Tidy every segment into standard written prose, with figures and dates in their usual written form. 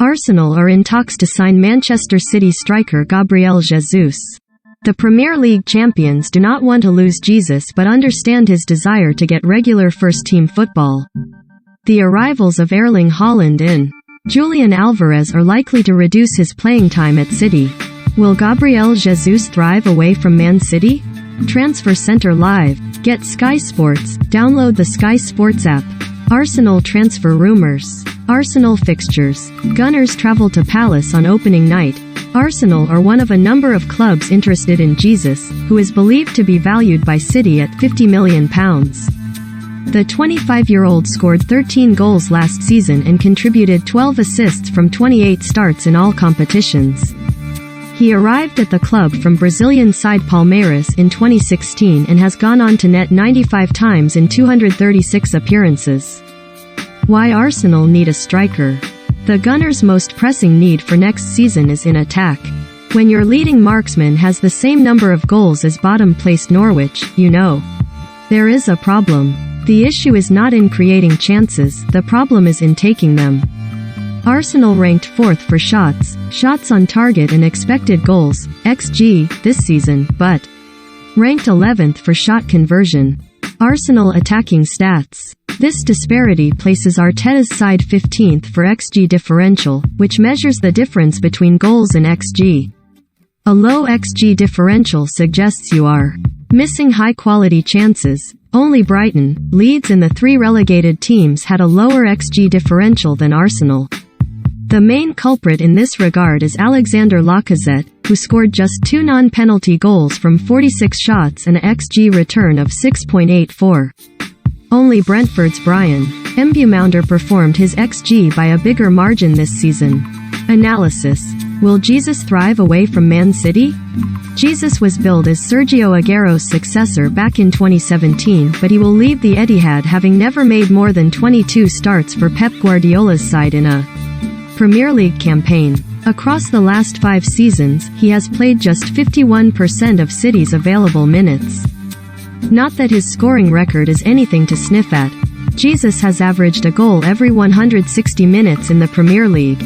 Arsenal are in talks to sign Manchester City striker Gabriel Jesus. The Premier League champions do not want to lose Jesus but understand his desire to get regular first-team football. The arrivals of Erling Haaland and Julian Alvarez are likely to reduce his playing time at City. Will Gabriel Jesus thrive away from Man City? Transfer Center Live. Get Sky Sports. Download the Sky Sports app. Arsenal transfer rumors. Arsenal fixtures. Gunners travel to Palace on opening night. Arsenal are one of a number of clubs interested in Jesus, who is believed to be valued by City at £50 million. The 25-year-old scored 13 goals last season and contributed 12 assists from 28 starts in all competitions. He arrived at the club from Brazilian side Palmeiras in 2016 and has gone on to net 95 times in 236 appearances. Why Arsenal need a striker? The Gunners' most pressing need for next season is in attack. When your leading marksman has the same number of goals as bottom-placed Norwich, you know there is a problem. The issue is not in creating chances, the problem is in taking them. Arsenal ranked 4th for shots on target and expected goals, XG, this season, but ranked 11th for shot conversion. Arsenal attacking stats. This disparity places Arteta's side 15th for XG differential, which measures the difference between goals and XG. A low XG differential suggests you are missing high-quality chances. Only Brighton, Leeds and the 3 relegated teams had a lower XG differential than Arsenal. The main culprit in this regard is Alexander Lacazette, who scored just 2 non-penalty goals from 46 shots and a XG return of 6.84. Only Brentford's Brian Mbeumo performed his XG by a bigger margin this season. Analysis. Will Jesus thrive away from Man City? Jesus was billed as Sergio Aguero's successor back in 2017, but he will leave the Etihad having never made more than 22 starts for Pep Guardiola's side in a Premier League campaign. Across the last 5 seasons, he has played just 51% of City's available minutes. Not that his scoring record is anything to sniff at. Jesus has averaged a goal every 160 minutes in the Premier League.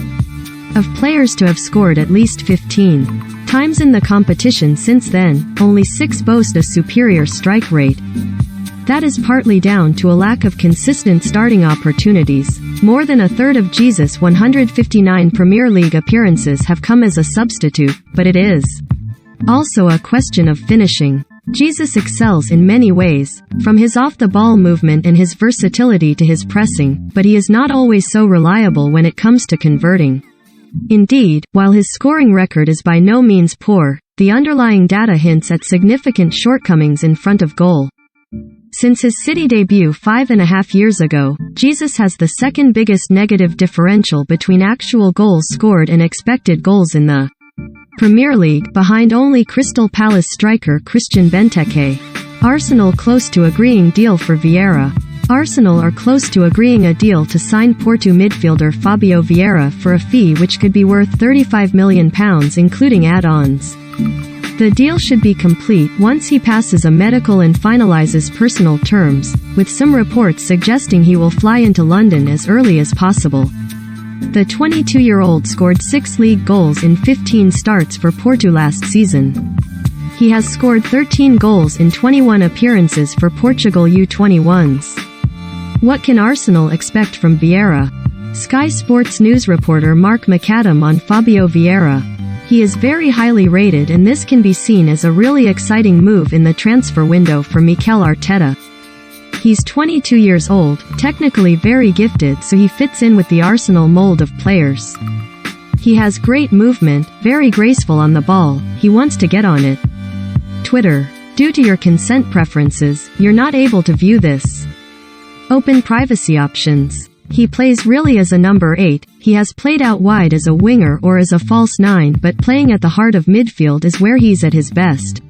Of players to have scored at least 15 times in the competition since then, only 6 boast a superior strike rate. That is partly down to a lack of consistent starting opportunities. More than a third of Jesus' 159 Premier League appearances have come as a substitute, but it is also a question of finishing. Jesus excels in many ways, from his off-the-ball movement and his versatility to his pressing, but he is not always so reliable when it comes to converting. Indeed, while his scoring record is by no means poor, the underlying data hints at significant shortcomings in front of goal. Since his City debut 5.5 years ago, Jesus has the second biggest negative differential between actual goals scored and expected goals in the Premier League, behind only Crystal Palace striker Christian Benteke. Arsenal close to agreeing deal for Vieira. Arsenal are close to agreeing a deal to sign Porto midfielder Fabio Vieira for a fee which could be worth £35 million including add-ons. The deal should be complete once he passes a medical and finalizes personal terms, with some reports suggesting he will fly into London as early as possible. The 22-year-old scored 6 league goals in 15 starts for Porto last season. He has scored 13 goals in 21 appearances for Portugal U21s. What can Arsenal expect from Vieira? Sky Sports news reporter Mark McAdam on Fabio Vieira. He is very highly rated and this can be seen as a really exciting move in the transfer window for Mikel Arteta. He's 22 years old, technically very gifted, so he fits in with the Arsenal mold of players. He has great movement, very graceful on the ball, he wants to get on it. Twitter. Due to your consent preferences, you're not able to view this. Open privacy options. He plays really as a number 8, he has played out wide as a winger or as a false 9, but playing at the heart of midfield is where he's at his best.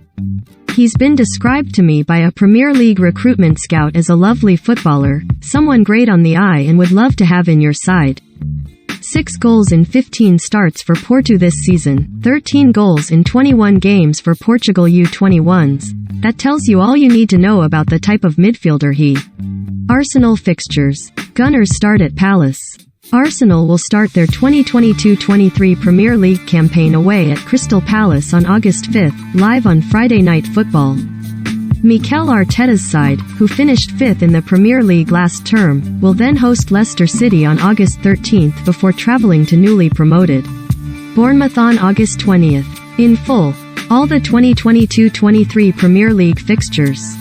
He's been described to me by a Premier League recruitment scout as a lovely footballer, someone great on the eye and would love to have in your side. 6 goals in 15 starts for Porto this season, 13 goals in 21 games for Portugal U21s. That tells you all you need to know about the type of midfielder he. Arsenal fixtures. Gunners start at Palace. Arsenal will start their 2022-23 Premier League campaign away at Crystal Palace on August 5, live on Friday Night Football. Mikel Arteta's side, who finished 5th in the Premier League last term, will then host Leicester City on August 13 before travelling to newly promoted Bournemouth on August 20. In full, all the 2022-23 Premier League fixtures.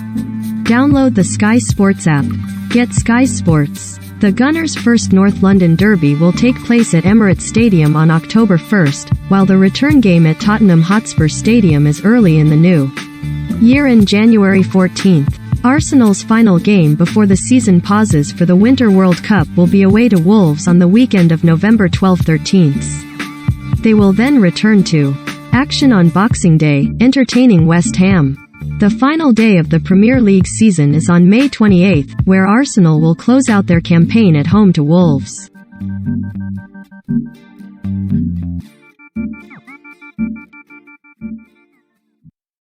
Download the Sky Sports app. Get Sky Sports. The Gunners' first North London derby will take place at Emirates Stadium on October 1, while the return game at Tottenham Hotspur Stadium is early in the new year in January 14. Arsenal's final game before the season pauses for the Winter World Cup will be away to Wolves on the weekend of November 12-13. They will then return to action on Boxing Day, entertaining West Ham. The final day of the Premier League season is on May 28, where Arsenal will close out their campaign at home to Wolves.